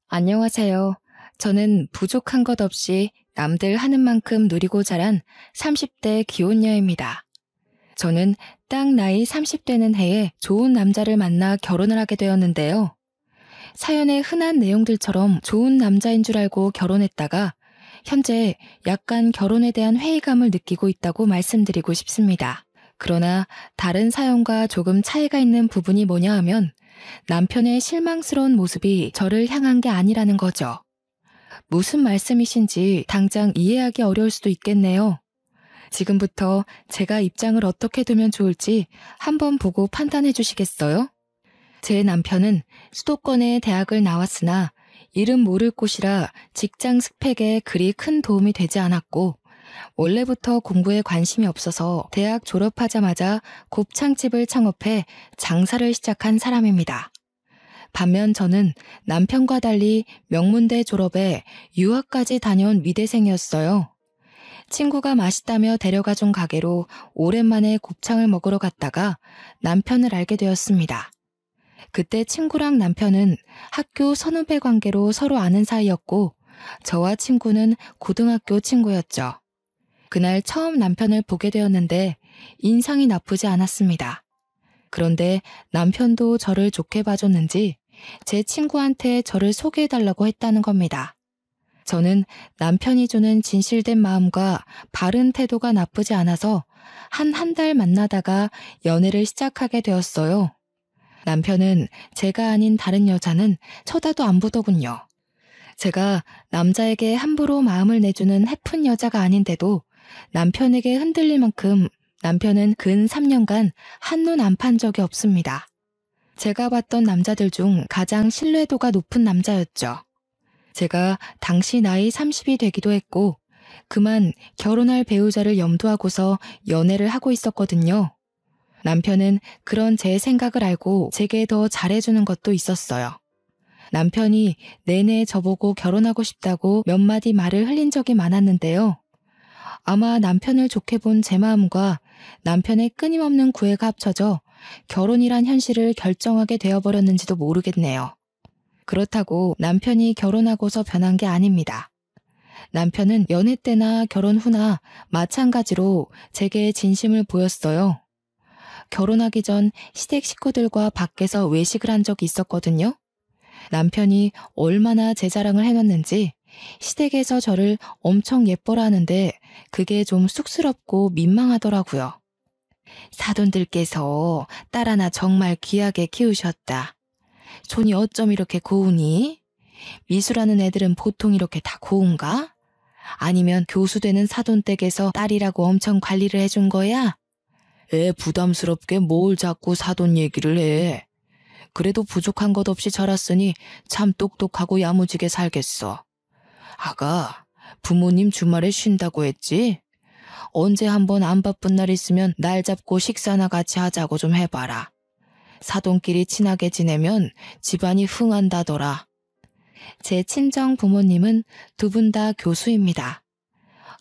안녕하세요. 저는 부족한 것 없이 남들 하는 만큼 누리고 자란 30대 기혼녀입니다. 저는 딱 나이 30되는 해에 좋은 남자를 만나 결혼을 하게 되었는데요. 사연의 흔한 내용들처럼 좋은 남자인 줄 알고 결혼했다가 현재 약간 결혼에 대한 회의감을 느끼고 있다고 말씀드리고 싶습니다. 그러나 다른 사연과 조금 차이가 있는 부분이 뭐냐 하면 남편의 실망스러운 모습이 저를 향한 게 아니라는 거죠. 무슨 말씀이신지 당장 이해하기 어려울 수도 있겠네요. 지금부터 제가 입장을 어떻게 두면 좋을지 한번 보고 판단해 주시겠어요? 제 남편은 수도권의 대학을 나왔으나 이름 모를 곳이라 직장 스펙에 그리 큰 도움이 되지 않았고 원래부터 공부에 관심이 없어서 대학 졸업하자마자 곱창집을 창업해 장사를 시작한 사람입니다. 반면 저는 남편과 달리 명문대 졸업에 유학까지 다녀온 미대생이었어요. 친구가 맛있다며 데려가준 가게로 오랜만에 곱창을 먹으러 갔다가 남편을 알게 되었습니다. 그때 친구랑 남편은 학교 선후배 관계로 서로 아는 사이였고 저와 친구는 고등학교 친구였죠. 그날 처음 남편을 보게 되었는데 인상이 나쁘지 않았습니다. 그런데 남편도 저를 좋게 봐줬는지 제 친구한테 저를 소개해달라고 했다는 겁니다. 저는 남편이 주는 진실된 마음과 바른 태도가 나쁘지 않아서 한 달 만나다가 연애를 시작하게 되었어요. 남편은 제가 아닌 다른 여자는 쳐다도 안 보더군요. 제가 남자에게 함부로 마음을 내주는 해픈 여자가 아닌데도 남편에게 흔들릴 만큼 남편은 근 3년간 한눈 안 판 적이 없습니다. 제가 봤던 남자들 중 가장 신뢰도가 높은 남자였죠. 제가 당시 나이 30이 되기도 했고 그만 결혼할 배우자를 염두하고서 연애를 하고 있었거든요. 남편은 그런 제 생각을 알고 제게 더 잘해주는 것도 있었어요. 남편이 내내 저보고 결혼하고 싶다고 몇 마디 말을 흘린 적이 많았는데요. 아마 남편을 좋게 본 제 마음과 남편의 끊임없는 구애가 합쳐져 결혼이란 현실을 결정하게 되어버렸는지도 모르겠네요. 그렇다고 남편이 결혼하고서 변한 게 아닙니다. 남편은 연애 때나 결혼 후나 마찬가지로 제게 진심을 보였어요. 결혼하기 전 시댁 식구들과 밖에서 외식을 한 적이 있었거든요. 남편이 얼마나 제 자랑을 해놨는지 시댁에서 저를 엄청 예뻐라 하는데 그게 좀 쑥스럽고 민망하더라고요. 사돈들께서 딸 하나 정말 귀하게 키우셨다. 손이 어쩜 이렇게 고우니? 미술하는 애들은 보통 이렇게 다 고운가? 아니면 교수 되는 사돈 댁에서 딸이라고 엄청 관리를 해준 거야? 애 부담스럽게 뭘 자꾸 사돈 얘기를 해. 그래도 부족한 것 없이 자랐으니 참 똑똑하고 야무지게 살겠어. 아가, 부모님 주말에 쉰다고 했지? 언제 한번 안 바쁜 날 있으면 날 잡고 식사나 같이 하자고 좀 해봐라. 사돈끼리 친하게 지내면 집안이 흥한다더라. 제 친정 부모님은 두 분 다 교수입니다.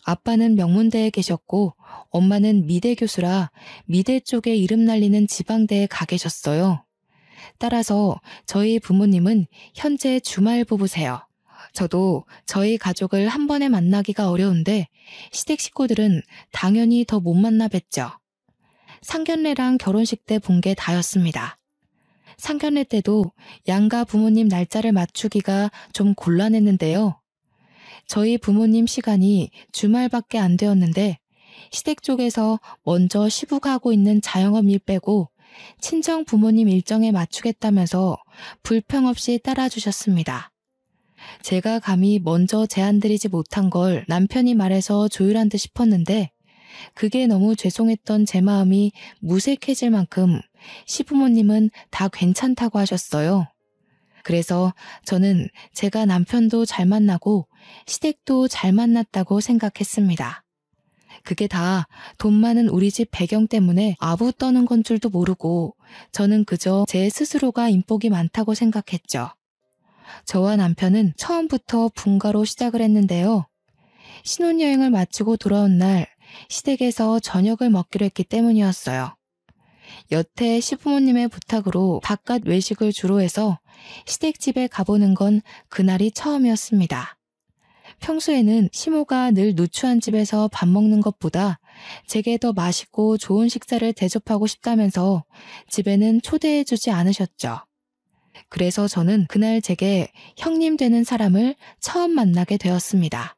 아빠는 명문대에 계셨고 엄마는 미대 교수라 미대 쪽에 이름 날리는 지방대에 가 계셨어요. 따라서 저희 부모님은 현재 주말 부부세요. 저도 저희 가족을 한 번에 만나기가 어려운데 시댁 식구들은 당연히 더 못 만나 뵀죠. 상견례랑 결혼식 때 본 게 다였습니다. 상견례 때도 양가 부모님 날짜를 맞추기가 좀 곤란했는데요. 저희 부모님 시간이 주말밖에 안 되었는데 시댁 쪽에서 먼저 시부가 하고 있는 자영업 일 빼고 친정 부모님 일정에 맞추겠다면서 불평 없이 따라주셨습니다. 제가 감히 먼저 제안드리지 못한 걸 남편이 말해서 조율한 듯 싶었는데 그게 너무 죄송했던 제 마음이 무색해질 만큼 시부모님은 다 괜찮다고 하셨어요. 그래서 저는 제가 남편도 잘 만나고 시댁도 잘 만났다고 생각했습니다. 그게 다 돈 많은 우리 집 배경 때문에 아부 떠는 건 줄도 모르고 저는 그저 제 스스로가 인복이 많다고 생각했죠. 저와 남편은 처음부터 분가로 시작을 했는데요. 신혼여행을 마치고 돌아온 날 시댁에서 저녁을 먹기로 했기 때문이었어요. 여태 시부모님의 부탁으로 바깥 외식을 주로 해서 시댁집에 가보는 건 그날이 처음이었습니다. 평소에는 시모가 늘 누추한 집에서 밥 먹는 것보다 제게 더 맛있고 좋은 식사를 대접하고 싶다면서 집에는 초대해주지 않으셨죠. 그래서 저는 그날 제게 형님 되는 사람을 처음 만나게 되었습니다.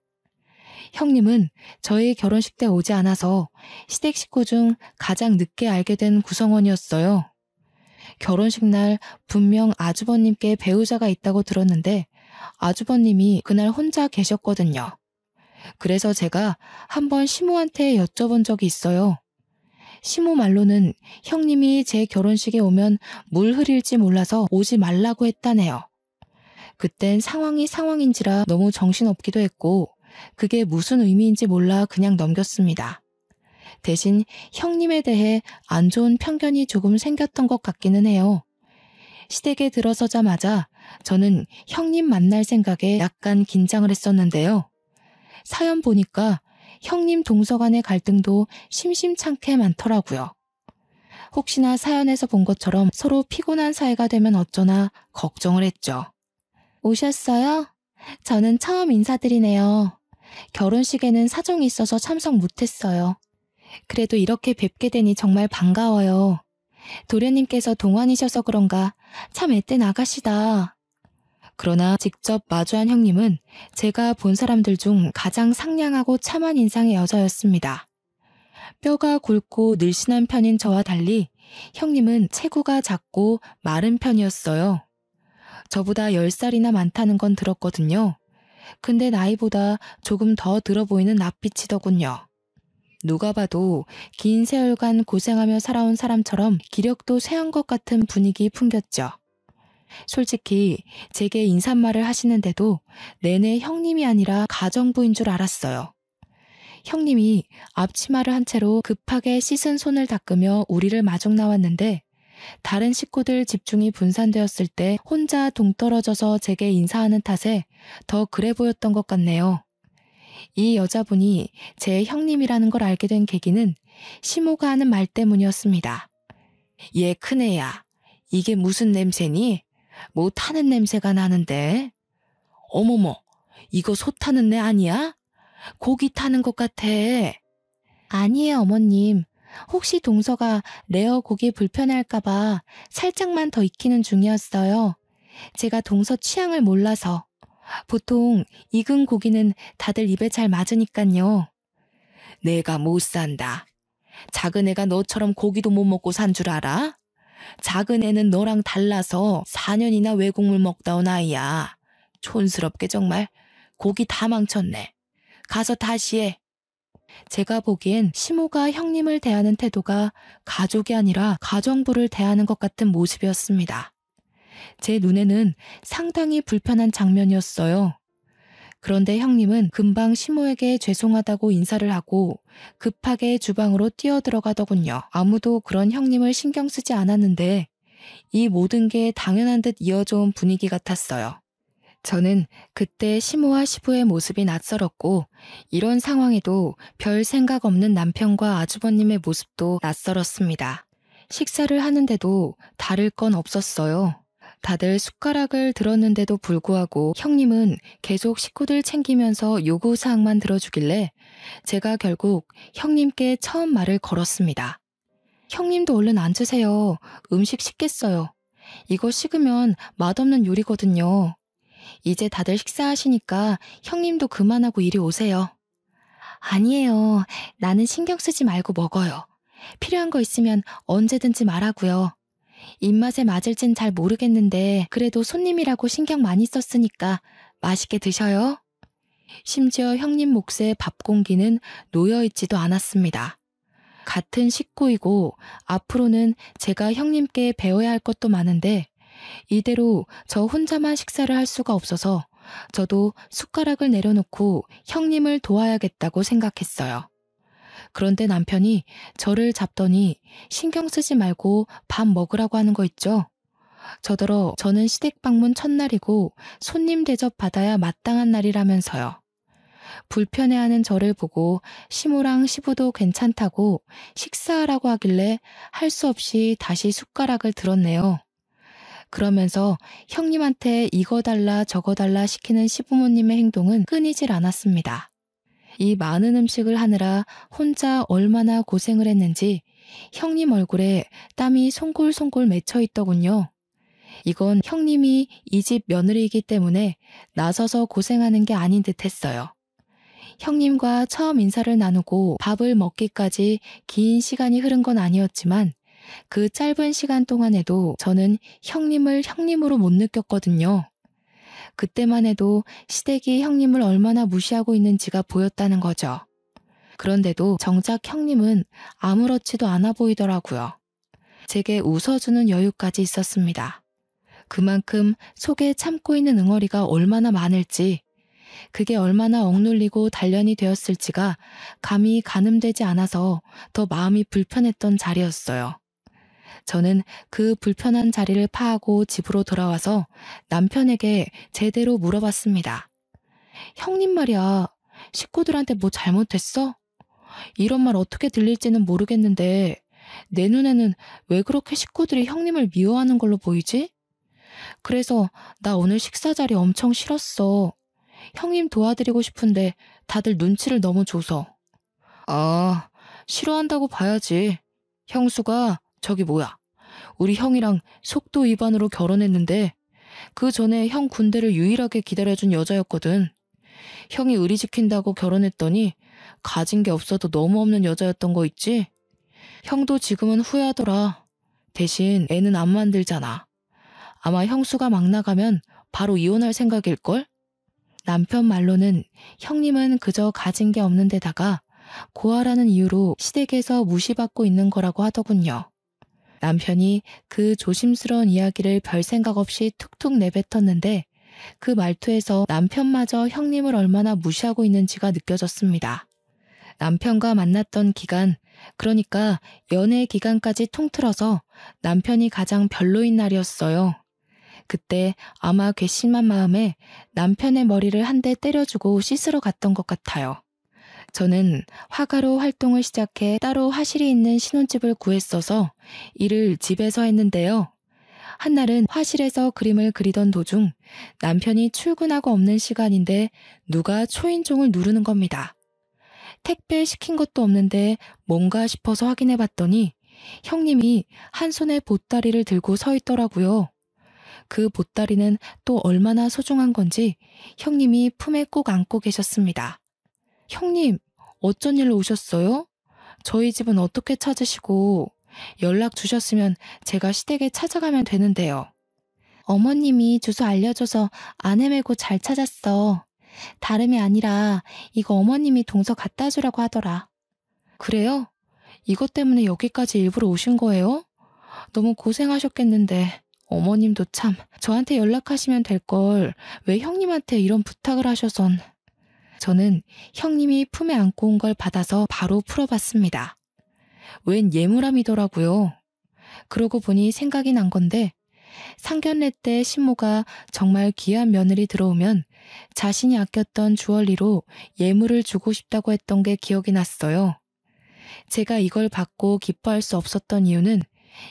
형님은 저희 결혼식 때 오지 않아서 시댁 식구 중 가장 늦게 알게 된 구성원이었어요. 결혼식 날 분명 아주버님께 배우자가 있다고 들었는데 아주버님이 그날 혼자 계셨거든요. 그래서 제가 한번 시모한테 여쭤본 적이 있어요. 시모 말로는 형님이 제 결혼식에 오면 물 흐릴지 몰라서 오지 말라고 했다네요. 그땐 상황이 상황인지라 너무 정신없기도 했고 그게 무슨 의미인지 몰라 그냥 넘겼습니다. 대신 형님에 대해 안 좋은 편견이 조금 생겼던 것 같기는 해요. 시댁에 들어서자마자 저는 형님 만날 생각에 약간 긴장을 했었는데요. 사연 보니까 형님 동서 간의 갈등도 심심찮게 많더라고요. 혹시나 사연에서 본 것처럼 서로 피곤한 사이가 되면 어쩌나 걱정을 했죠. 오셨어요? 저는 처음 인사드리네요. 결혼식에는 사정이 있어서 참석 못했어요. 그래도 이렇게 뵙게 되니 정말 반가워요. 도련님께서 동안이셔서 그런가 참 앳된 아가씨다. 그러나 직접 마주한 형님은 제가 본 사람들 중 가장 상냥하고 참한 인상의 여자였습니다. 뼈가 굵고 늘씬한 편인 저와 달리 형님은 체구가 작고 마른 편이었어요. 저보다 10살이나 많다는 건 들었거든요. 근데 나이보다 조금 더 들어 보이는 낯빛이더군요. 누가 봐도 긴 세월간 고생하며 살아온 사람처럼 기력도 쇠한 것 같은 분위기 풍겼죠. 솔직히 제게 인사말을 하시는데도 내내 형님이 아니라 가정부인 줄 알았어요. 형님이 앞치마를 한 채로 급하게 씻은 손을 닦으며 우리를 마중 나왔는데 다른 식구들 집중이 분산되었을 때 혼자 동떨어져서 제게 인사하는 탓에 더 그래 보였던 것 같네요. 이 여자분이 제 형님이라는 걸 알게 된 계기는 시모가 하는 말 때문이었습니다. 얘 큰애야, 이게 무슨 냄새니? 뭐 타는 냄새가 나는데? 어머머, 이거 소 타는 애 아니야? 고기 타는 것 같아. 아니에요, 어머님. 혹시 동서가 레어 고기 불편해할까봐 살짝만 더 익히는 중이었어요. 제가 동서 취향을 몰라서. 보통 익은 고기는 다들 입에 잘 맞으니깐요. 내가 못 산다. 작은 애가 너처럼 고기도 못 먹고 산 줄 알아? 작은 애는 너랑 달라서 4년이나 외국물 먹다 온 아이야. 촌스럽게 정말 고기 다 망쳤네. 가서 다시 해. 제가 보기엔 시모가 형님을 대하는 태도가 가족이 아니라 가정부를 대하는 것 같은 모습이었습니다. 제 눈에는 상당히 불편한 장면이었어요. 그런데 형님은 금방 시모에게 죄송하다고 인사를 하고 급하게 주방으로 뛰어들어가더군요. 아무도 그런 형님을 신경 쓰지 않았는데 이 모든 게 당연한 듯 이어져 온 분위기 같았어요. 저는 그때 시모와 시부의 모습이 낯설었고 이런 상황에도 별 생각 없는 남편과 아주버님의 모습도 낯설었습니다. 식사를 하는데도 다를 건 없었어요. 다들 숟가락을 들었는데도 불구하고 형님은 계속 식구들 챙기면서 요구사항만 들어주길래 제가 결국 형님께 처음 말을 걸었습니다. 형님도 얼른 앉으세요. 음식 식겠어요. 이거 식으면 맛없는 요리거든요. 이제 다들 식사하시니까 형님도 그만하고 이리 오세요. 아니에요. 나는 신경 쓰지 말고 먹어요. 필요한 거 있으면 언제든지 말하고요. 입맛에 맞을진 잘 모르겠는데 그래도 손님이라고 신경 많이 썼으니까 맛있게 드셔요. 심지어 형님 몫의 밥 공기는 놓여있지도 않았습니다. 같은 식구이고 앞으로는 제가 형님께 배워야 할 것도 많은데 이대로 저 혼자만 식사를 할 수가 없어서 저도 숟가락을 내려놓고 형님을 도와야겠다고 생각했어요. 그런데 남편이 저를 잡더니 신경 쓰지 말고 밥 먹으라고 하는 거 있죠? 저더러 저는 시댁 방문 첫날이고 손님 대접 받아야 마땅한 날이라면서요. 불편해하는 저를 보고 시모랑 시부도 괜찮다고 식사하라고 하길래 할 수 없이 다시 숟가락을 들었네요. 그러면서 형님한테 이거 달라 저거 달라 시키는 시부모님의 행동은 끊이질 않았습니다. 이 많은 음식을 하느라 혼자 얼마나 고생을 했는지 형님 얼굴에 땀이 송골송골 맺혀 있더군요. 이건 형님이 이 집 며느리이기 때문에 나서서 고생하는 게 아닌 듯 했어요. 형님과 처음 인사를 나누고 밥을 먹기까지 긴 시간이 흐른 건 아니었지만 그 짧은 시간 동안에도 저는 형님을 형님으로 못 느꼈거든요. 그때만 해도 시댁이 형님을 얼마나 무시하고 있는지가 보였다는 거죠. 그런데도 정작 형님은 아무렇지도 않아 보이더라고요. 제게 웃어주는 여유까지 있었습니다. 그만큼 속에 참고 있는 응어리가 얼마나 많을지, 그게 얼마나 억눌리고 단련이 되었을지가 감히 가늠되지 않아서 더 마음이 불편했던 자리였어요. 저는 그 불편한 자리를 파하고 집으로 돌아와서 남편에게 제대로 물어봤습니다. 형님 말이야, 식구들한테 뭐 잘못했어? 이런 말 어떻게 들릴지는 모르겠는데 내 눈에는 왜 그렇게 식구들이 형님을 미워하는 걸로 보이지? 그래서 나 오늘 식사 자리 엄청 싫었어. 형님 도와드리고 싶은데 다들 눈치를 너무 줘서. 아, 싫어한다고 봐야지. 형수가 저기 뭐야, 우리 형이랑 속도 위반으로 결혼했는데 그 전에 형 군대를 유일하게 기다려준 여자였거든. 형이 의리 지킨다고 결혼했더니 가진 게 없어도 너무 없는 여자였던 거 있지? 형도 지금은 후회하더라. 대신 애는 안 만들잖아. 아마 형수가 막 나가면 바로 이혼할 생각일걸? 남편 말로는 형님은 그저 가진 게 없는 데다가 고아라는 이유로 시댁에서 무시받고 있는 거라고 하더군요. 남편이 그 조심스러운 이야기를 별 생각 없이 툭툭 내뱉었는데 그 말투에서 남편마저 형님을 얼마나 무시하고 있는지가 느껴졌습니다. 남편과 만났던 기간, 그러니까 연애 기간까지 통틀어서 남편이 가장 별로인 날이었어요. 그때 아마 괘씸한 마음에 남편의 머리를 한 대 때려주고 씻으러 갔던 것 같아요. 저는 화가로 활동을 시작해 따로 화실이 있는 신혼집을 구했어서 일을 집에서 했는데요. 한날은 화실에서 그림을 그리던 도중 남편이 출근하고 없는 시간인데 누가 초인종을 누르는 겁니다. 택배 시킨 것도 없는데 뭔가 싶어서 확인해 봤더니 형님이 한 손에 보따리를 들고 서 있더라고요. 그 보따리는 또 얼마나 소중한 건지 형님이 품에 꼭 안고 계셨습니다. 형님, 어쩐 일로 오셨어요? 저희 집은 어떻게 찾으시고 연락 주셨으면 제가 시댁에 찾아가면 되는데요. 어머님이 주소 알려줘서 안 헤매고 잘 찾았어. 다름이 아니라 이거 어머님이 동서 갖다 주라고 하더라. 그래요? 이것 때문에 여기까지 일부러 오신 거예요? 너무 고생하셨겠는데 어머님도 참 저한테 연락하시면 될 걸 왜 형님한테 이런 부탁을 하셔선. 저는 형님이 품에 안고 온 걸 받아서 바로 풀어봤습니다. 웬 예물함이더라고요. 그러고 보니 생각이 난 건데 상견례 때 신모가 정말 귀한 며느리 들어오면 자신이 아꼈던 주얼리로 예물을 주고 싶다고 했던 게 기억이 났어요. 제가 이걸 받고 기뻐할 수 없었던 이유는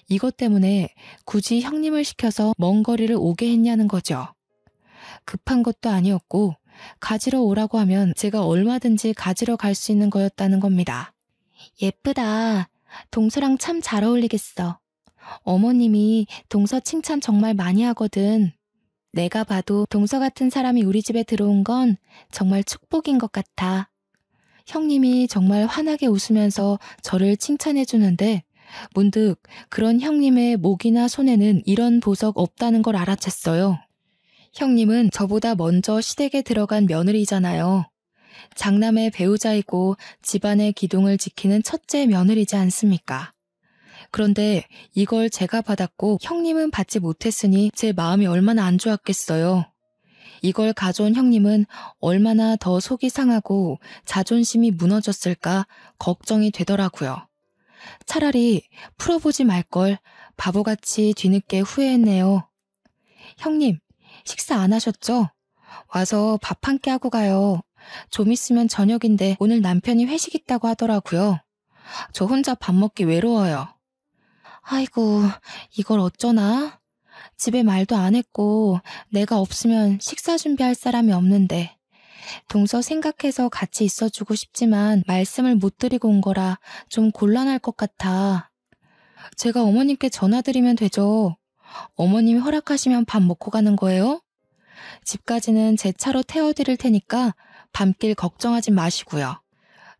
이것 때문에 굳이 형님을 시켜서 먼 거리를 오게 했냐는 거죠. 급한 것도 아니었고 가지러 오라고 하면 제가 얼마든지 가지러 갈 수 있는 거였다는 겁니다. 예쁘다. 동서랑 참 잘 어울리겠어. 어머님이 동서 칭찬 정말 많이 하거든. 내가 봐도 동서 같은 사람이 우리 집에 들어온 건 정말 축복인 것 같아. 형님이 정말 환하게 웃으면서 저를 칭찬해 주는데 문득 그런 형님의 목이나 손에는 이런 보석 없다는 걸 알아챘어요. 형님은 저보다 먼저 시댁에 들어간 며느리잖아요. 장남의 배우자이고 집안의 기둥을 지키는 첫째 며느리지 않습니까? 그런데 이걸 제가 받았고 형님은 받지 못했으니 제 마음이 얼마나 안 좋았겠어요. 이걸 가져온 형님은 얼마나 더 속이 상하고 자존심이 무너졌을까 걱정이 되더라고요. 차라리 풀어보지 말걸 바보같이 뒤늦게 후회했네요. 형님, 식사 안 하셨죠? 와서 밥 한 끼 하고 가요. 좀 있으면 저녁인데 오늘 남편이 회식 있다고 하더라고요. 저 혼자 밥 먹기 외로워요. 아이고, 이걸 어쩌나? 집에 말도 안 했고 내가 없으면 식사 준비할 사람이 없는데 동서 생각해서 같이 있어주고 싶지만 말씀을 못 드리고 온 거라 좀 곤란할 것 같아. 제가 어머님께 전화드리면 되죠. 어머님이 허락하시면 밥 먹고 가는 거예요? 집까지는 제 차로 태워드릴 테니까 밤길 걱정하지 마시고요.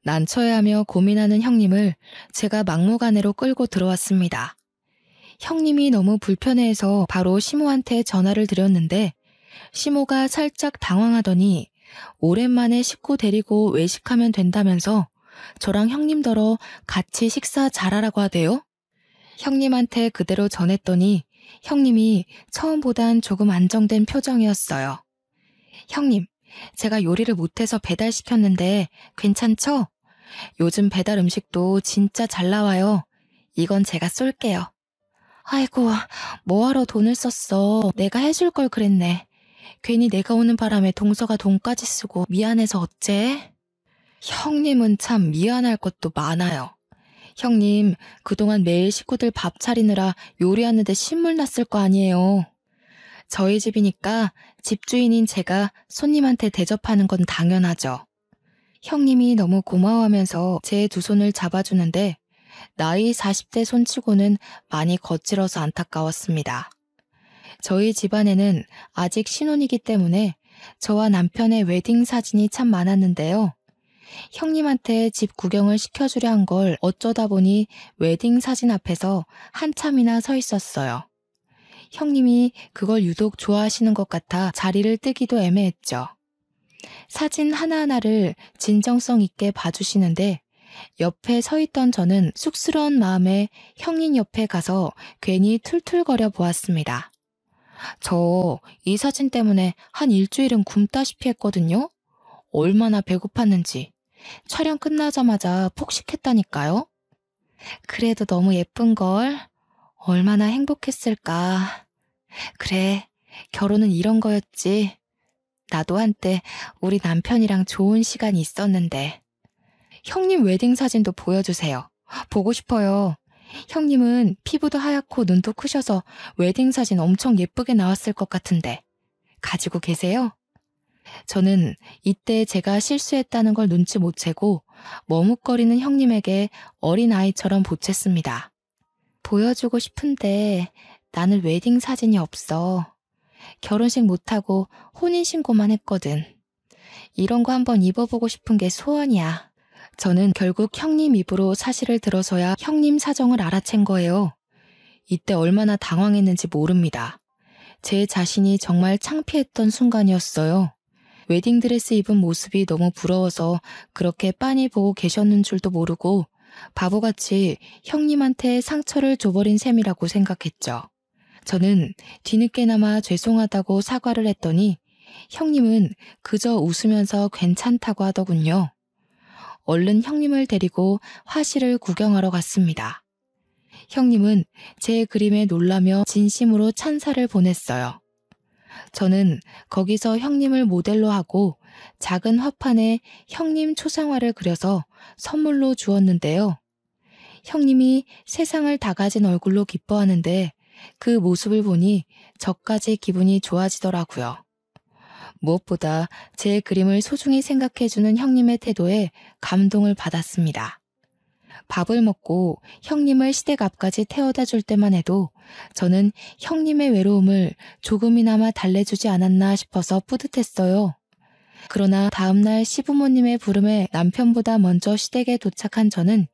난처해하며 고민하는 형님을 제가 막무가내로 끌고 들어왔습니다. 형님이 너무 불편해해서 바로 시모한테 전화를 드렸는데 시모가 살짝 당황하더니 오랜만에 식구 데리고 외식하면 된다면서 저랑 형님더러 같이 식사 잘하라고 하대요. 형님한테 그대로 전했더니 형님이 처음보단 조금 안정된 표정이었어요. 형님, 제가 요리를 못해서 배달시켰는데 괜찮죠? 요즘 배달 음식도 진짜 잘 나와요. 이건 제가 쏠게요. 아이고, 뭐하러 돈을 썼어. 내가 해줄 걸 그랬네. 괜히 내가 오는 바람에 동서가 돈까지 쓰고 미안해서 어째? 형님은 참 미안할 것도 많아요. 형님, 그동안 매일 식구들 밥 차리느라 요리하는데 신물 났을 거 아니에요. 저희 집이니까 집주인인 제가 손님한테 대접하는 건 당연하죠. 형님이 너무 고마워하면서 제 두 손을 잡아주는데 나이 40대 손치고는 많이 거칠어서 안타까웠습니다. 저희 집안에는 아직 신혼이기 때문에 저와 남편의 웨딩 사진이 참 많았는데요. 형님한테 집 구경을 시켜주려 한 걸 어쩌다 보니 웨딩 사진 앞에서 한참이나 서 있었어요. 형님이 그걸 유독 좋아하시는 것 같아 자리를 뜨기도 애매했죠. 사진 하나하나를 진정성 있게 봐주시는데 옆에 서 있던 저는 쑥스러운 마음에 형님 옆에 가서 괜히 툴툴거려 보았습니다. 저 이 사진 때문에 한 일주일은 굶다시피 했거든요. 얼마나 배고팠는지. 촬영 끝나자마자 폭식했다니까요. 그래도 너무 예쁜걸. 얼마나 행복했을까. 그래, 결혼은 이런 거였지. 나도 한때 우리 남편이랑 좋은 시간이 있었는데. 형님 웨딩 사진도 보여주세요. 보고 싶어요. 형님은 피부도 하얗고 눈도 크셔서 웨딩 사진 엄청 예쁘게 나왔을 것 같은데. 가지고 계세요? 저는 이때 제가 실수했다는 걸 눈치 못 채고 머뭇거리는 형님에게 어린아이처럼 보챘습니다. 보여주고 싶은데 나는 웨딩 사진이 없어. 결혼식 못하고 혼인신고만 했거든. 이런 거 한번 입어보고 싶은 게 소원이야. 저는 결국 형님 입으로 사실을 들어서야 형님 사정을 알아챈 거예요. 이때 얼마나 당황했는지 모릅니다. 제 자신이 정말 창피했던 순간이었어요. 웨딩드레스 입은 모습이 너무 부러워서 그렇게 빤히 보고 계셨는 줄도 모르고 바보같이 형님한테 상처를 줘버린 셈이라고 생각했죠. 저는 뒤늦게나마 죄송하다고 사과를 했더니 형님은 그저 웃으면서 괜찮다고 하더군요. 얼른 형님을 데리고 화실을 구경하러 갔습니다. 형님은 제 그림에 놀라며 진심으로 찬사를 보냈어요. 저는 거기서 형님을 모델로 하고 작은 화판에 형님 초상화를 그려서 선물로 주었는데요. 형님이 세상을 다 가진 얼굴로 기뻐하는데 그 모습을 보니 저까지 기분이 좋아지더라고요. 무엇보다 제 그림을 소중히 생각해주는 형님의 태도에 감동을 받았습니다. 밥을 먹고 형님을 시댁 앞까지 태워다 줄 때만 해도 저는 형님의 외로움을 조금이나마 달래주지 않았나 싶어서 뿌듯했어요. 그러나 다음날 시부모님의 부름에 남편보다 먼저 시댁에 도착한 저는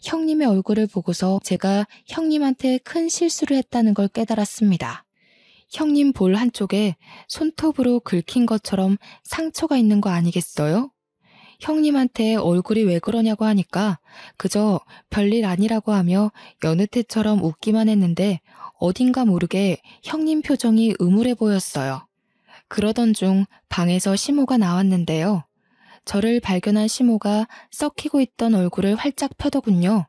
형님의 얼굴을 보고서 제가 형님한테 큰 실수를 했다는 걸 깨달았습니다. 형님 볼 한쪽에 손톱으로 긁힌 것처럼 상처가 있는 거 아니겠어요? 형님한테 얼굴이 왜 그러냐고 하니까 그저 별일 아니라고 하며 여느 때처럼 웃기만 했는데 어딘가 모르게 형님 표정이 음울해 보였어요. 그러던 중 방에서 시모가 나왔는데요. 저를 발견한 시모가 썩히고 있던 얼굴을 활짝 펴더군요.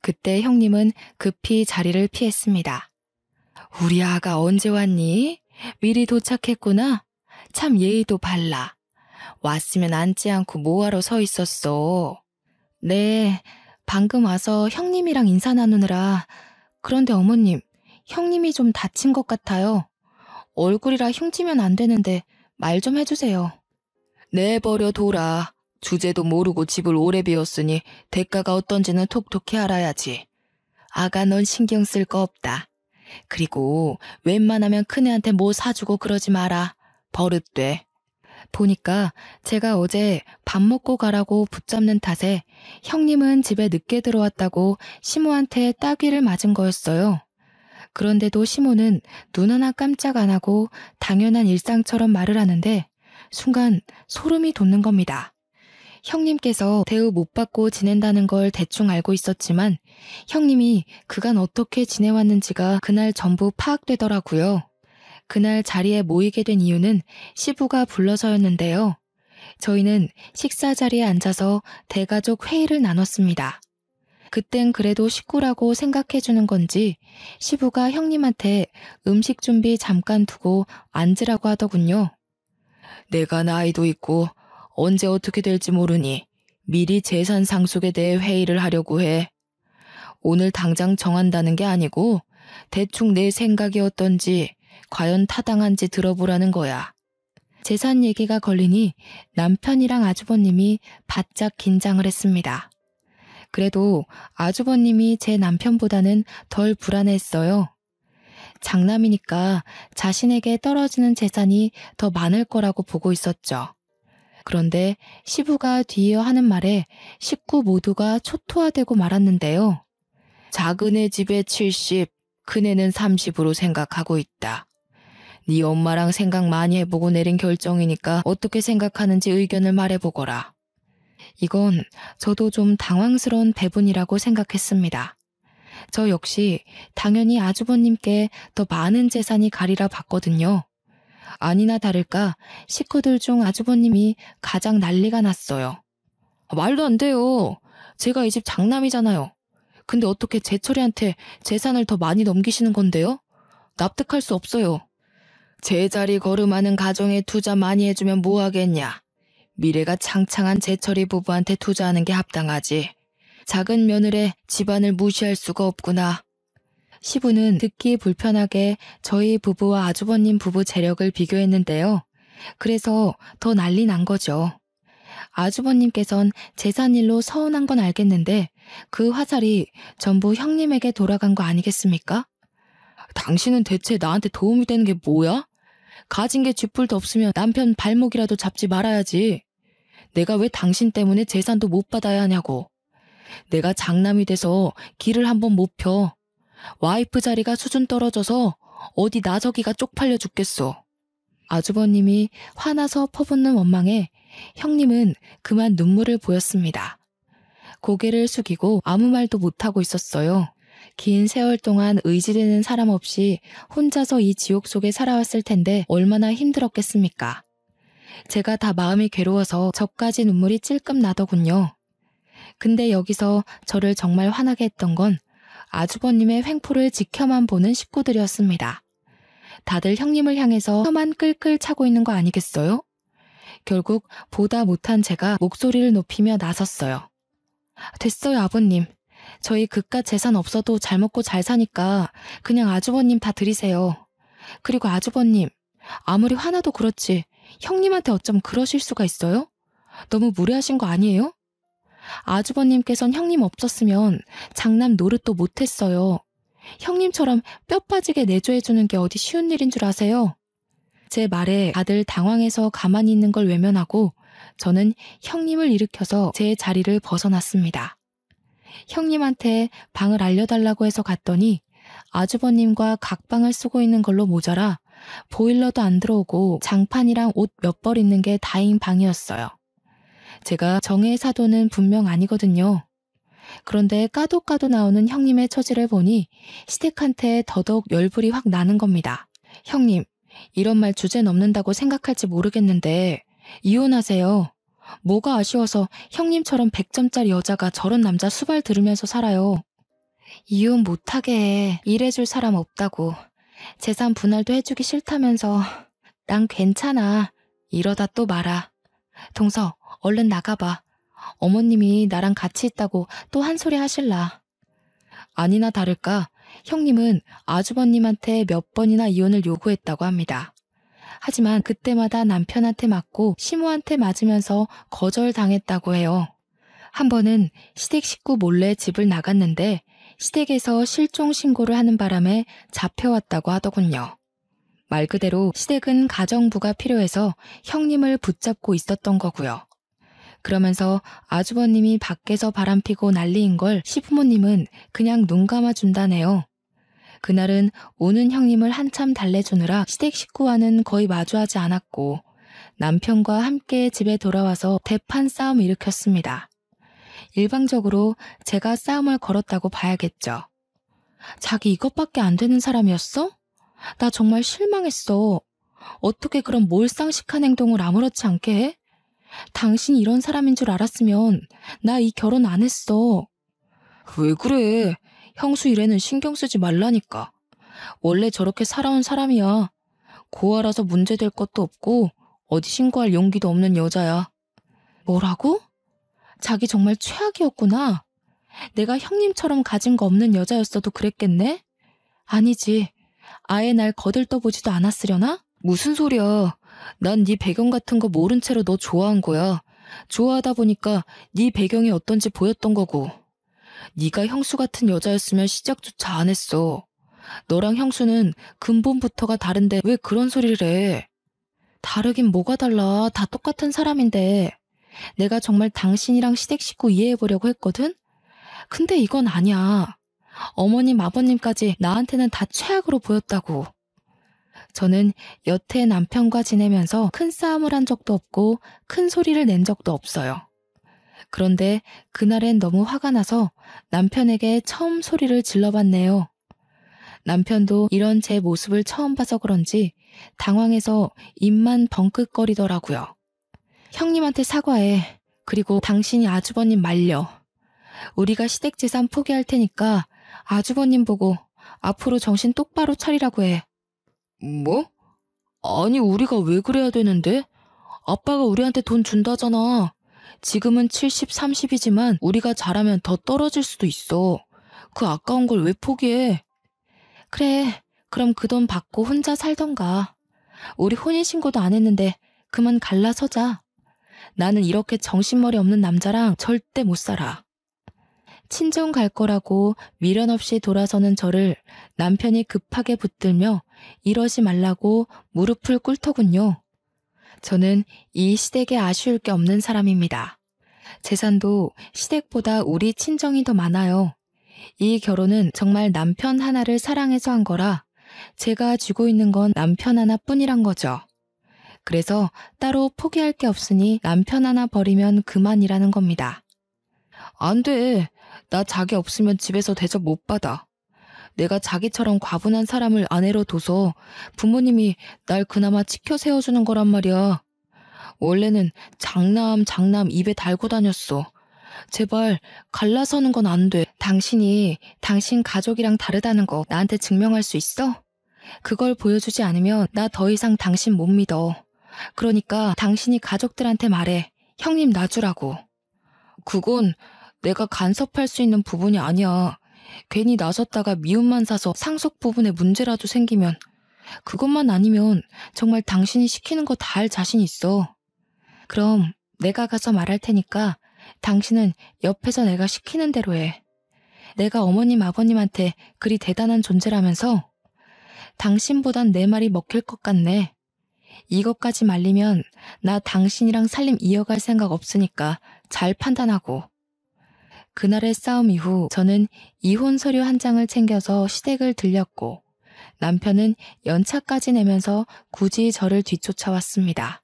그때 형님은 급히 자리를 피했습니다. 우리 아가 언제 왔니? 미리 도착했구나. 참 예의도 발라. 왔으면 앉지 않고 뭐하러 서 있었어. 네, 방금 와서 형님이랑 인사 나누느라. 그런데 어머님, 형님이 좀 다친 것 같아요. 얼굴이라 흉지면 안 되는데 말 좀 해주세요. 내버려 둬라. 주제도 모르고 집을 오래 비웠으니 대가가 어떤지는 톡톡히 알아야지. 아가 넌 신경 쓸 거 없다. 그리고 웬만하면 큰애한테 뭐 사주고 그러지 마라. 버릇돼. 보니까 제가 어제 밥 먹고 가라고 붙잡는 탓에 형님은 집에 늦게 들어왔다고 시모한테 따귀를 맞은 거였어요. 그런데도 시모는 눈 하나 깜짝 안 하고 당연한 일상처럼 말을 하는데 순간 소름이 돋는 겁니다. 형님께서 대우 못 받고 지낸다는 걸 대충 알고 있었지만 형님이 그간 어떻게 지내왔는지가 그날 전부 파악되더라고요. 그날 자리에 모이게 된 이유는 시부가 불러서였는데요. 저희는 식사 자리에 앉아서 대가족 회의를 나눴습니다. 그땐 그래도 식구라고 생각해주는 건지 시부가 형님한테 음식 준비 잠깐 두고 앉으라고 하더군요. 내가 나이도 있고 언제 어떻게 될지 모르니 미리 재산 상속에 대해 회의를 하려고 해. 오늘 당장 정한다는 게 아니고 대충 내 생각이 어떤지 과연 타당한지 들어보라는 거야. 재산 얘기가 걸리니 남편이랑 아주버님이 바짝 긴장을 했습니다. 그래도 아주버님이 제 남편보다는 덜 불안했어요. 장남이니까 자신에게 떨어지는 재산이 더 많을 거라고 보고 있었죠. 그런데 시부가 뒤이어 하는 말에 식구 모두가 초토화되고 말았는데요. 작은애 집에 70, 큰애는 30으로 생각하고 있다. 네 엄마랑 생각 많이 해보고 내린 결정이니까 어떻게 생각하는지 의견을 말해보거라. 이건 저도 좀 당황스러운 배분이라고 생각했습니다. 저 역시 당연히 아주버님께 더 많은 재산이 가리라 봤거든요. 아니나 다를까 식구들 중 아주버님이 가장 난리가 났어요. 말도 안 돼요. 제가 이 집 장남이잖아요. 근데 어떻게 제철이한테 재산을 더 많이 넘기시는 건데요? 납득할 수 없어요. 제자리 걸음하는 가정에 투자 많이 해주면 뭐 하겠냐. 미래가 창창한 제철이 부부한테 투자하는 게 합당하지. 작은 며느리의 집안을 무시할 수가 없구나. 시부는 듣기 불편하게 저희 부부와 아주버님 부부 재력을 비교했는데요. 그래서 더 난리 난 거죠. 아주버님께선 재산일로 서운한 건 알겠는데 그 화살이 전부 형님에게 돌아간 거 아니겠습니까? 당신은 대체 나한테 도움이 되는 게 뭐야? 가진 게 쥐뿔도 없으면 남편 발목이라도 잡지 말아야지. 내가 왜 당신 때문에 재산도 못 받아야 하냐고. 내가 장남이 돼서 길을 한번 못 펴. 와이프 자리가 수준 떨어져서 어디 나서기가 쪽팔려 죽겠어. 아주버님이 화나서 퍼붓는 원망에 형님은 그만 눈물을 보였습니다. 고개를 숙이고 아무 말도 못하고 있었어요. 긴 세월 동안 의지되는 사람 없이 혼자서 이 지옥 속에 살아왔을 텐데 얼마나 힘들었겠습니까? 제가 다 마음이 괴로워서 저까지 눈물이 찔끔 나더군요. 근데 여기서 저를 정말 화나게 했던 건 아주버님의 횡포를 지켜만 보는 식구들이었습니다. 다들 형님을 향해서 혀만 끌끌 차고 있는 거 아니겠어요? 결국 보다 못한 제가 목소리를 높이며 나섰어요. 됐어요, 아버님. 저희 그깟 재산 없어도 잘 먹고 잘 사니까 그냥 아주버님 다 드리세요. 그리고 아주버님, 아무리 화나도 그렇지 형님한테 어쩜 그러실 수가 있어요? 너무 무례하신 거 아니에요? 아주버님께선 형님 없었으면 장남 노릇도 못했어요. 형님처럼 뼈 빠지게 내조해주는 게 어디 쉬운 일인 줄 아세요? 제 말에 다들 당황해서 가만히 있는 걸 외면하고 저는 형님을 일으켜서 제 자리를 벗어났습니다. 형님한테 방을 알려달라고 해서 갔더니 아주버님과 각방을 쓰고 있는 걸로 모자라 보일러도 안 들어오고 장판이랑 옷 몇 벌 있는 게 다인 방이었어요. 제가 정의 사도는 분명 아니거든요. 그런데 까도 나오는 형님의 처지를 보니 시댁한테 더더욱 열불이 확 나는 겁니다. 형님, 이런 말 주제 넘는다고 생각할지 모르겠는데 이혼하세요. 뭐가 아쉬워서 형님처럼 100점짜리 여자가 저런 남자 수발 들으면서 살아요. 이혼 못하게 해. 일해줄 사람 없다고. 재산 분할도 해주기 싫다면서. 난 괜찮아. 이러다 또 말아. 동서, 얼른 나가봐. 어머님이 나랑 같이 있다고 또 한 소리 하실라. 아니나 다를까 형님은 아주버님한테 몇 번이나 이혼을 요구했다고 합니다. 하지만 그때마다 남편한테 맞고 시모한테 맞으면서 거절당했다고 해요. 한 번은 시댁 식구 몰래 집을 나갔는데 시댁에서 실종 신고를 하는 바람에 잡혀왔다고 하더군요. 말 그대로 시댁은 가정부가 필요해서 형님을 붙잡고 있었던 거고요. 그러면서 아주버님이 밖에서 바람피고 난리인 걸 시부모님은 그냥 눈 감아준다네요. 그날은 오는 형님을 한참 달래주느라 시댁 식구와는 거의 마주하지 않았고 남편과 함께 집에 돌아와서 대판 싸움을 일으켰습니다. 일방적으로 제가 싸움을 걸었다고 봐야겠죠. 자기 이것밖에 안 되는 사람이었어? 나 정말 실망했어. 어떻게 그런 몰상식한 행동을 아무렇지 않게 해? 당신이 이런 사람인 줄 알았으면 나 이 결혼 안 했어. 왜 그래? 형수 일에는 신경 쓰지 말라니까. 원래 저렇게 살아온 사람이야. 고아라서 문제될 것도 없고 어디 신고할 용기도 없는 여자야. 뭐라고? 자기 정말 최악이었구나. 내가 형님처럼 가진 거 없는 여자였어도 그랬겠네? 아니지. 아예 날 거들떠보지도 않았으려나? 무슨 소리야. 난 네 배경 같은 거 모른 채로 너 좋아한 거야. 좋아하다 보니까 네 배경이 어떤지 보였던 거고. 네가 형수 같은 여자였으면 시작조차 안 했어. 너랑 형수는 근본부터가 다른데 왜 그런 소리를 해? 다르긴 뭐가 달라. 다 똑같은 사람인데. 내가 정말 당신이랑 시댁 식구 이해해보려고 했거든? 근데 이건 아니야. 어머님, 아버님까지 나한테는 다 최악으로 보였다고. 저는 여태 남편과 지내면서 큰 싸움을 한 적도 없고 큰 소리를 낸 적도 없어요. 그런데 그날엔 너무 화가 나서 남편에게 처음 소리를 질러봤네요. 남편도 이런 제 모습을 처음 봐서 그런지 당황해서 입만 벙긋거리더라고요. 형님한테 사과해. 그리고 당신이 아주버님 말려. 우리가 시댁 재산 포기할 테니까 아주버님 보고 앞으로 정신 똑바로 차리라고 해. 뭐? 아니, 우리가 왜 그래야 되는데? 아빠가 우리한테 돈 준다잖아. 지금은 70, 30이지만 우리가 잘하면 더 떨어질 수도 있어. 그 아까운 걸 왜 포기해? 그래, 그럼 그 돈 받고 혼자 살던가. 우리 혼인신고도 안 했는데 그만 갈라서자. 나는 이렇게 정신머리 없는 남자랑 절대 못 살아. 친정 갈 거라고 미련 없이 돌아서는 저를 남편이 급하게 붙들며 이러지 말라고 무릎을 꿇더군요. 저는 이 시댁에 아쉬울 게 없는 사람입니다. 재산도 시댁보다 우리 친정이 더 많아요. 이 결혼은 정말 남편 하나를 사랑해서 한 거라 제가 쥐고 있는 건 남편 하나뿐이란 거죠. 그래서 따로 포기할 게 없으니 남편 하나 버리면 그만이라는 겁니다. 안 돼. 나 자기 없으면 집에서 대접 못 받아. 내가 자기처럼 과분한 사람을 아내로 둬서 부모님이 날 그나마 지켜 세워주는 거란 말이야. 원래는 장남 입에 달고 다녔어. 제발 갈라서는 건 안 돼. 당신이 당신 가족이랑 다르다는 거 나한테 증명할 수 있어? 그걸 보여주지 않으면 나 더 이상 당신 못 믿어. 그러니까 당신이 가족들한테 말해. 형님 놔주라고. 그건 내가 간섭할 수 있는 부분이 아니야. 괜히 나섰다가 미움만 사서 상속 부분에 문제라도 생기면 그것만 아니면 정말 당신이 시키는 거 다 할 자신 있어. 그럼 내가 가서 말할 테니까 당신은 옆에서 내가 시키는 대로 해. 내가 어머님 아버님한테 그리 대단한 존재라면서? 당신보단 내 말이 먹힐 것 같네. 이것까지 말리면 나 당신이랑 살림 이어갈 생각 없으니까 잘 판단하고. 그날의 싸움 이후 저는 이혼 서류 한 장을 챙겨서 시댁을 들렸고 남편은 연차까지 내면서 굳이 저를 뒤쫓아왔습니다.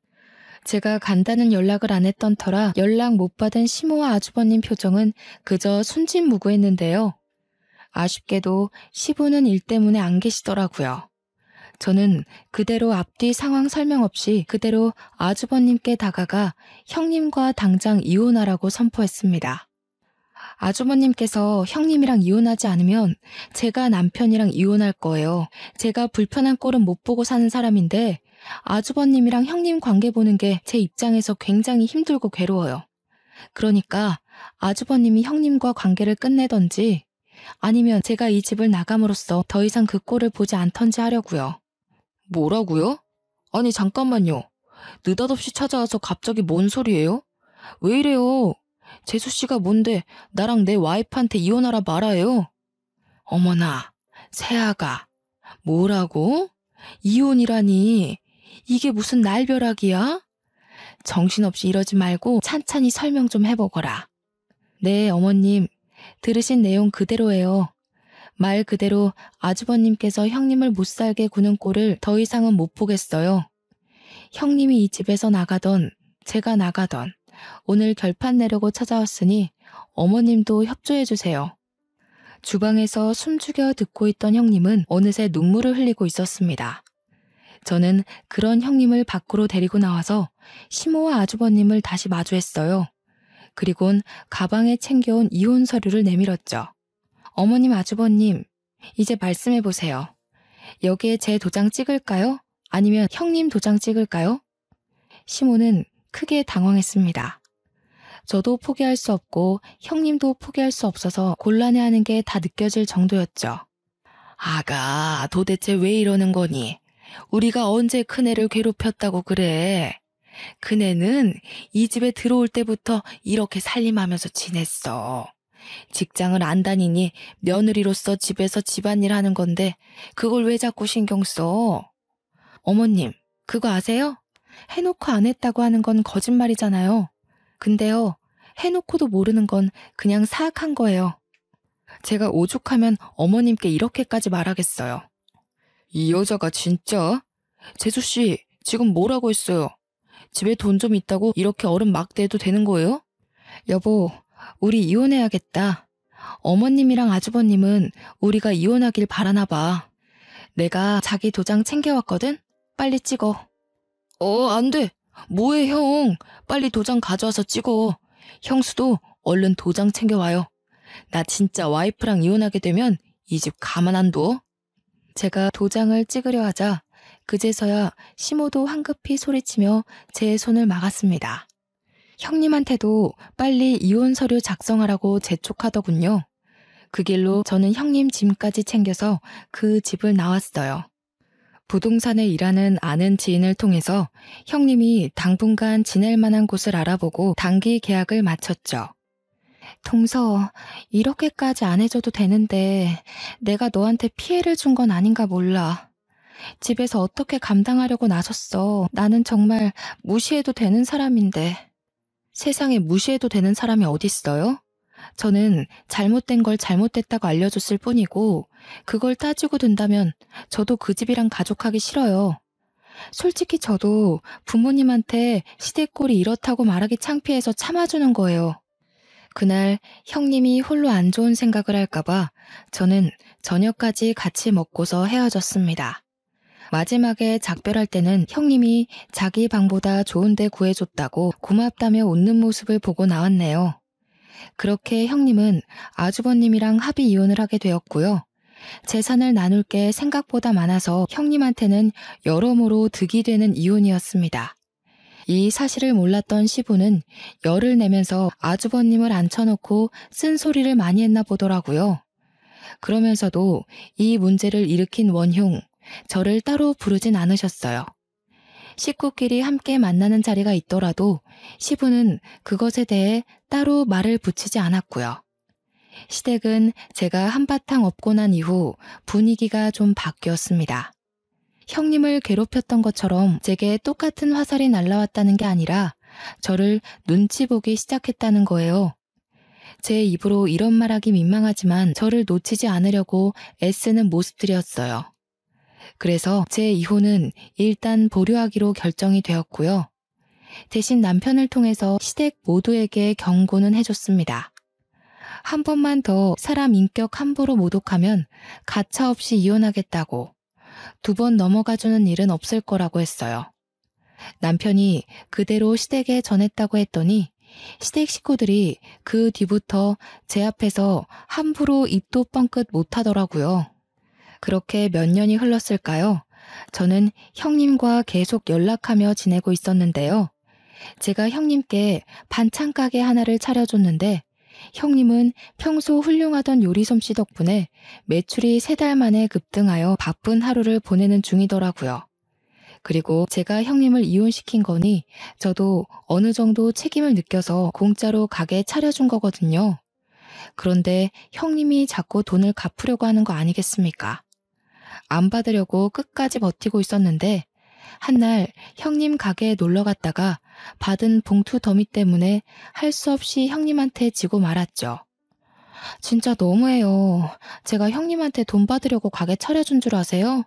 제가 간다는 연락을 안 했던 터라 연락 못 받은 시모와 아주버님 표정은 그저 순진무구했는데요. 아쉽게도 시부는 일 때문에 안 계시더라고요. 저는 그대로 앞뒤 상황 설명 없이 그대로 아주버님께 다가가 형님과 당장 이혼하라고 선포했습니다. 아주버님께서 형님이랑 이혼하지 않으면 제가 남편이랑 이혼할 거예요. 제가 불편한 꼴은 못 보고 사는 사람인데 아주버님이랑 형님 관계 보는 게 제 입장에서 굉장히 힘들고 괴로워요. 그러니까 아주버님이 형님과 관계를 끝내던지 아니면 제가 이 집을 나감으로써 더 이상 그 꼴을 보지 않던지 하려고요. 뭐라고요? 아니 잠깐만요. 느닷없이 찾아와서 갑자기 뭔 소리예요? 왜 이래요? 재수씨가 뭔데 나랑 내 와이프한테 이혼하라 말아요? 어머나, 새아가. 뭐라고? 이혼이라니. 이게 무슨 날벼락이야? 정신없이 이러지 말고 찬찬히 설명 좀 해보거라. 네, 어머님. 들으신 내용 그대로예요. 말 그대로 아주버님께서 형님을 못살게 구는 꼴을 더 이상은 못 보겠어요. 형님이 이 집에서 나가던 제가 나가던 오늘 결판 내려고 찾아왔으니 어머님도 협조해주세요. 주방에서 숨죽여 듣고 있던 형님은 어느새 눈물을 흘리고 있었습니다. 저는 그런 형님을 밖으로 데리고 나와서 시모와 아주버님을 다시 마주했어요. 그리곤 가방에 챙겨온 이혼 서류를 내밀었죠. 어머님, 아주버님, 이제 말씀해보세요. 여기에 제 도장 찍을까요? 아니면 형님 도장 찍을까요? 시모는 크게 당황했습니다. 저도 포기할 수 없고 형님도 포기할 수 없어서 곤란해하는 게 다 느껴질 정도였죠. 아가, 도대체 왜 이러는 거니? 우리가 언제 큰애를 괴롭혔다고 그래? 큰애는 이 집에 들어올 때부터 이렇게 살림하면서 지냈어. 직장을 안 다니니 며느리로서 집에서 집안일 하는 건데 그걸 왜 자꾸 신경 써? 어머님, 그거 아세요? 해놓고 안 했다고 하는 건 거짓말이잖아요. 근데요, 해놓고도 모르는 건 그냥 사악한 거예요. 제가 오죽하면 어머님께 이렇게까지 말하겠어요. 이 여자가 진짜? 재수씨, 지금 뭐라고 했어요? 집에 돈 좀 있다고 이렇게 어른 막 대도 되는 거예요? 여보, 우리 이혼해야겠다. 어머님이랑 아주버님은 우리가 이혼하길 바라나 봐. 내가 자기 도장 챙겨왔거든? 빨리 찍어. 안 돼. 뭐해, 형. 빨리 도장 가져와서 찍어. 형수도 얼른 도장 챙겨와요. 나 진짜 와이프랑 이혼하게 되면 이 집 가만 안 둬. 제가 도장을 찍으려 하자 그제서야 시모도 황급히 소리치며 제 손을 막았습니다. 형님한테도 빨리 이혼 서류 작성하라고 재촉하더군요. 그 길로 저는 형님 짐까지 챙겨서 그 집을 나왔어요. 부동산에 일하는 아는 지인을 통해서 형님이 당분간 지낼 만한 곳을 알아보고 단기 계약을 마쳤죠. 동서, 이렇게까지 안 해줘도 되는데 내가 너한테 피해를 준 건 아닌가 몰라. 집에서 어떻게 감당하려고 나섰어. 나는 정말 무시해도 되는 사람인데. 세상에 무시해도 되는 사람이 어딨어요? 저는 잘못된 걸 잘못됐다고 알려줬을 뿐이고 그걸 따지고 든다면 저도 그 집이랑 가족하기 싫어요. 솔직히 저도 부모님한테 시댁꼴이 이렇다고 말하기 창피해서 참아주는 거예요. 그날 형님이 홀로 안 좋은 생각을 할까봐 저는 저녁까지 같이 먹고서 헤어졌습니다. 마지막에 작별할 때는 형님이 자기 방보다 좋은 데 구해줬다고 고맙다며 웃는 모습을 보고 나왔네요. 그렇게 형님은 아주버님이랑 합의 이혼을 하게 되었고요. 재산을 나눌 게 생각보다 많아서 형님한테는 여러모로 득이 되는 이혼이었습니다. 이 사실을 몰랐던 시부는 열을 내면서 아주버님을 앉혀놓고 쓴소리를 많이 했나 보더라고요. 그러면서도 이 문제를 일으킨 원흉, 저를 따로 부르진 않으셨어요. 식구끼리 함께 만나는 자리가 있더라도 시부는 그것에 대해 따로 말을 붙이지 않았고요. 시댁은 제가 한바탕 업고 난 이후 분위기가 좀 바뀌었습니다. 형님을 괴롭혔던 것처럼 제게 똑같은 화살이 날라왔다는 게 아니라 저를 눈치 보기 시작했다는 거예요. 제 입으로 이런 말하기 민망하지만 저를 놓치지 않으려고 애쓰는 모습들이었어요. 그래서 제 이혼은 일단 보류하기로 결정이 되었고요. 대신 남편을 통해서 시댁 모두에게 경고는 해줬습니다. 한 번만 더 사람 인격 함부로 모독하면 가차없이 이혼하겠다고, 2번 넘어가주는 일은 없을 거라고 했어요. 남편이 그대로 시댁에 전했다고 했더니 시댁 식구들이 그 뒤부터 제 앞에서 함부로 입도 뻥끗 못하더라고요. 그렇게 몇 년이 흘렀을까요? 저는 형님과 계속 연락하며 지내고 있었는데요. 제가 형님께 반찬 가게 하나를 차려줬는데 형님은 평소 훌륭하던 요리 솜씨 덕분에 매출이 3달 만에 급등하여 바쁜 하루를 보내는 중이더라고요. 그리고 제가 형님을 이혼시킨 거니 저도 어느 정도 책임을 느껴서 공짜로 가게 차려준 거거든요. 그런데 형님이 자꾸 돈을 갚으려고 하는 거 아니겠습니까? 안 받으려고 끝까지 버티고 있었는데 한날 형님 가게에 놀러 갔다가 받은 봉투 더미 때문에 할 수 없이 형님한테 지고 말았죠. 진짜 너무해요. 제가 형님한테 돈 받으려고 가게 차려준 줄 아세요?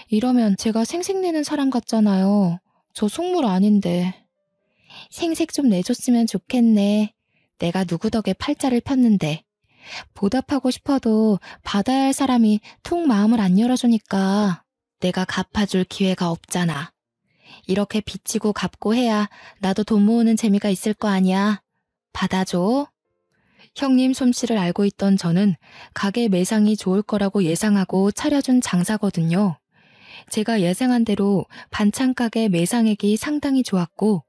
이러면 제가 생색내는 사람 같잖아요. 저 속물 아닌데. 생색 좀 내줬으면 좋겠네. 내가 누구 덕에 팔자를 폈는데. 보답하고 싶어도 받아야 할 사람이 통 마음을 안 열어주니까 내가 갚아줄 기회가 없잖아. 이렇게 빚지고 갚고 해야 나도 돈 모으는 재미가 있을 거 아니야. 받아줘. 형님 솜씨를 알고 있던 저는 가게 매상이 좋을 거라고 예상하고 차려준 장사거든요. 제가 예상한 대로 반찬 가게 매상액이 상당히 좋았고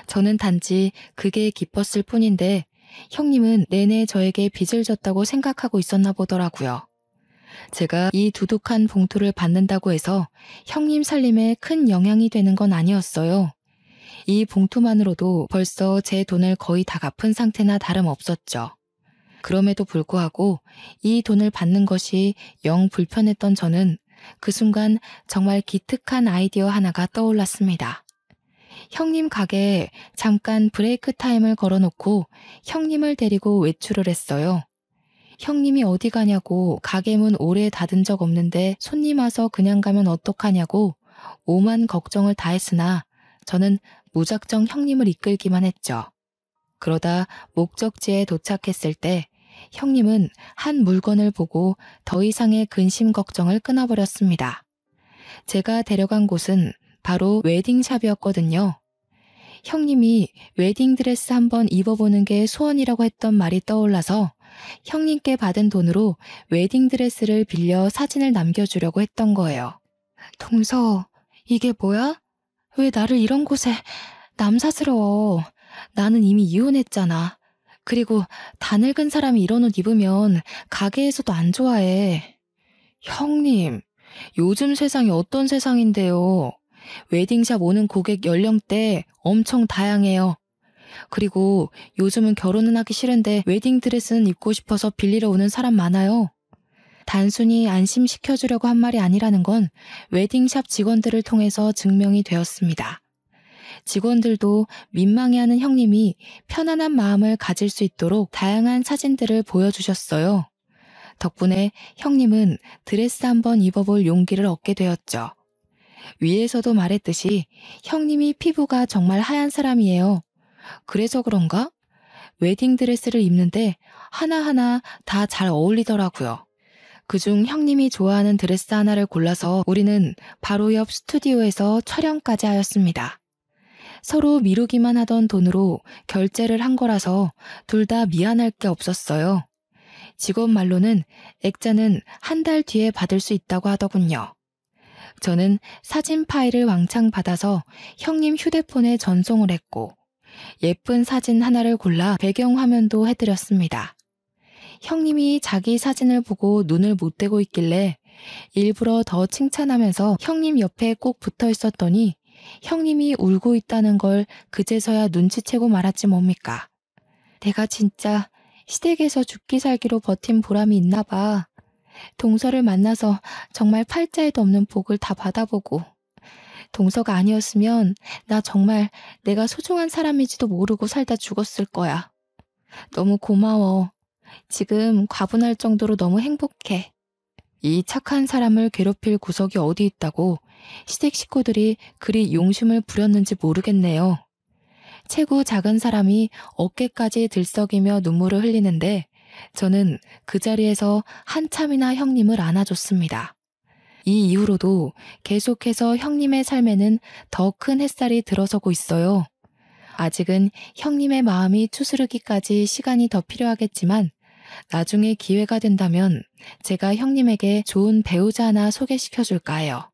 저는 단지 그게 기뻤을 뿐인데 형님은 내내 저에게 빚을 졌다고 생각하고 있었나 보더라고요. 제가 이 두둑한 봉투를 받는다고 해서 형님 살림에 큰 영향이 되는 건 아니었어요. 이 봉투만으로도 벌써 제 돈을 거의 다 갚은 상태나 다름없었죠. 그럼에도 불구하고 이 돈을 받는 것이 영 불편했던 저는 그 순간 정말 기특한 아이디어 하나가 떠올랐습니다. 형님 가게에 잠깐 브레이크 타임을 걸어놓고 형님을 데리고 외출을 했어요. 형님이 어디 가냐고 가게 문 오래 닫은 적 없는데 손님 와서 그냥 가면 어떡하냐고 오만 걱정을 다 했으나 저는 무작정 형님을 이끌기만 했죠. 그러다 목적지에 도착했을 때 형님은 한 물건을 보고 더 이상의 근심 걱정을 끊어버렸습니다. 제가 데려간 곳은 바로 웨딩샵이었거든요. 형님이 웨딩드레스 한번 입어보는 게 소원이라고 했던 말이 떠올라서 형님께 받은 돈으로 웨딩드레스를 빌려 사진을 남겨주려고 했던 거예요. 동서, 이게 뭐야? 왜 나를 이런 곳에 남사스러워. 나는 이미 이혼했잖아. 그리고 다 늙은 사람이 이런 옷 입으면 가게에서도 안 좋아해. 형님, 요즘 세상이 어떤 세상인데요. 웨딩샵 오는 고객 연령대 엄청 다양해요. 그리고 요즘은 결혼은 하기 싫은데 웨딩드레스는 입고 싶어서 빌리러 오는 사람 많아요. 단순히 안심시켜주려고 한 말이 아니라는 건 웨딩샵 직원들을 통해서 증명이 되었습니다. 직원들도 민망해하는 형님이 편안한 마음을 가질 수 있도록 다양한 사진들을 보여주셨어요. 덕분에 형님은 드레스 한번 입어볼 용기를 얻게 되었죠. 위에서도 말했듯이 형님이 피부가 정말 하얀 사람이에요. 그래서 그런가? 웨딩드레스를 입는데 하나하나 다 잘 어울리더라고요. 그중 형님이 좋아하는 드레스 하나를 골라서 우리는 바로 옆 스튜디오에서 촬영까지 하였습니다. 서로 미루기만 하던 돈으로 결제를 한 거라서 둘 다 미안할 게 없었어요. 직원 말로는 액자는 한 달 뒤에 받을 수 있다고 하더군요. 저는 사진 파일을 왕창 받아서 형님 휴대폰에 전송을 했고 예쁜 사진 하나를 골라 배경화면도 해드렸습니다. 형님이 자기 사진을 보고 눈을 못 떼고 있길래 일부러 더 칭찬하면서 형님 옆에 꼭 붙어 있었더니 형님이 울고 있다는 걸 그제서야 눈치채고 말았지 뭡니까. 내가 진짜 시댁에서 죽기 살기로 버틴 보람이 있나 봐. 동서를 만나서 정말 팔자에도 없는 복을 다 받아보고 동서가 아니었으면 나 정말 내가 소중한 사람인지도 모르고 살다 죽었을 거야. 너무 고마워. 지금 과분할 정도로 너무 행복해. 이 착한 사람을 괴롭힐 구석이 어디 있다고 시댁 식구들이 그리 용심을 부렸는지 모르겠네요. 체구 작은 사람이 어깨까지 들썩이며 눈물을 흘리는데 저는 그 자리에서 한참이나 형님을 안아줬습니다. 이 이후로도 계속해서 형님의 삶에는 더 큰 햇살이 들어서고 있어요. 아직은 형님의 마음이 추스르기까지 시간이 더 필요하겠지만 나중에 기회가 된다면 제가 형님에게 좋은 배우자 하나 소개시켜줄까 해요.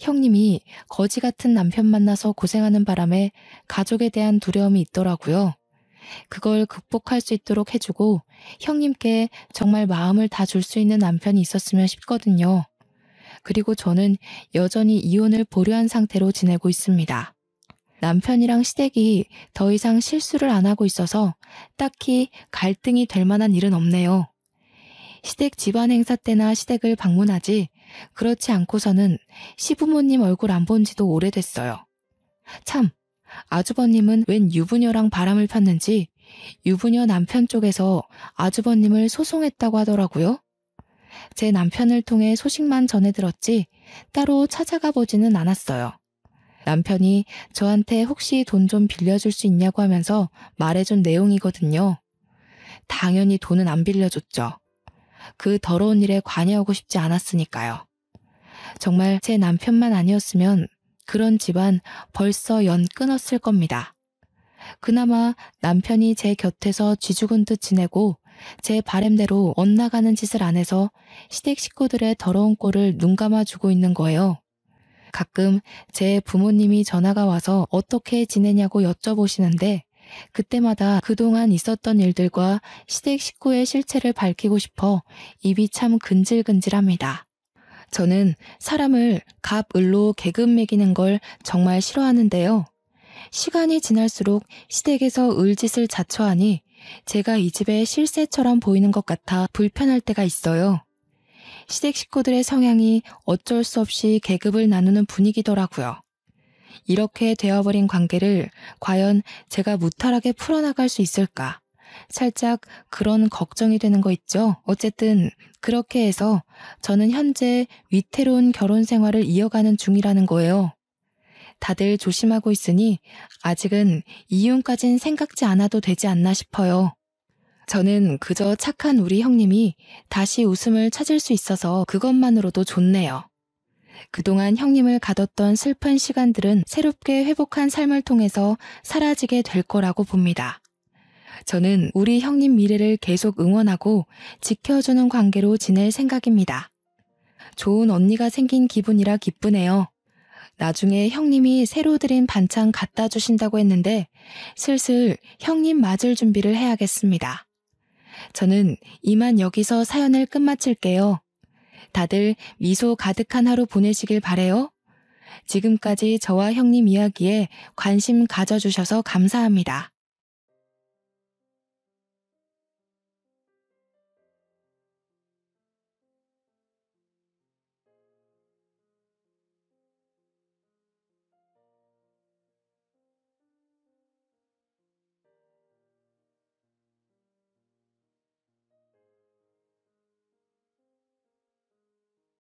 형님이 거지 같은 남편 만나서 고생하는 바람에 가족에 대한 두려움이 있더라고요. 그걸 극복할 수 있도록 해주고 형님께 정말 마음을 다 줄 수 있는 남편이 있었으면 싶거든요. 그리고 저는 여전히 이혼을 보류한 상태로 지내고 있습니다. 남편이랑 시댁이 더 이상 실수를 안 하고 있어서 딱히 갈등이 될 만한 일은 없네요. 시댁 집안 행사 때나 시댁을 방문하지, 그렇지 않고서는 시부모님 얼굴 안 본 지도 오래됐어요. 참, 아주버님은 웬 유부녀랑 바람을 폈는지 유부녀 남편 쪽에서 아주버님을 소송했다고 하더라고요. 제 남편을 통해 소식만 전해 들었지 따로 찾아가 보지는 않았어요. 남편이 저한테 혹시 돈 좀 빌려줄 수 있냐고 하면서 말해준 내용이거든요. 당연히 돈은 안 빌려줬죠. 그 더러운 일에 관여하고 싶지 않았으니까요. 정말 제 남편만 아니었으면 그런 집안 벌써 연 끊었을 겁니다. 그나마 남편이 제 곁에서 쥐죽은 듯 지내고 제 바램대로 엇나가는 짓을 안 해서 시댁 식구들의 더러운 꼴을 눈감아주고 있는 거예요. 가끔 제 부모님이 전화가 와서 어떻게 지내냐고 여쭤보시는데 그때마다 그동안 있었던 일들과 시댁 식구의 실체를 밝히고 싶어 입이 참 근질근질합니다. 저는 사람을 갑, 을로 계급 매기는 걸 정말 싫어하는데요. 시간이 지날수록 시댁에서 을짓을 자처하니 제가 이 집의 실세처럼 보이는 것 같아 불편할 때가 있어요. 시댁 식구들의 성향이 어쩔 수 없이 계급을 나누는 분위기더라고요. 이렇게 되어버린 관계를 과연 제가 무탈하게 풀어나갈 수 있을까? 살짝 그런 걱정이 되는 거 있죠? 어쨌든 그렇게 해서 저는 현재 위태로운 결혼 생활을 이어가는 중이라는 거예요. 다들 조심하고 있으니 아직은 이혼까진 생각지 않아도 되지 않나 싶어요. 저는 그저 착한 우리 형님이 다시 웃음을 찾을 수 있어서 그것만으로도 좋네요. 그동안 형님을 가뒀던 슬픈 시간들은 새롭게 회복한 삶을 통해서 사라지게 될 거라고 봅니다. 저는 우리 형님 미래를 계속 응원하고 지켜주는 관계로 지낼 생각입니다. 좋은 언니가 생긴 기분이라 기쁘네요. 나중에 형님이 새로 드린 반찬 갖다 주신다고 했는데 슬슬 형님 맞을 준비를 해야겠습니다. 저는 이만 여기서 사연을 끝마칠게요. 다들 미소 가득한 하루 보내시길 바래요. 지금까지 저와 형님 이야기에 관심 가져주셔서 감사합니다.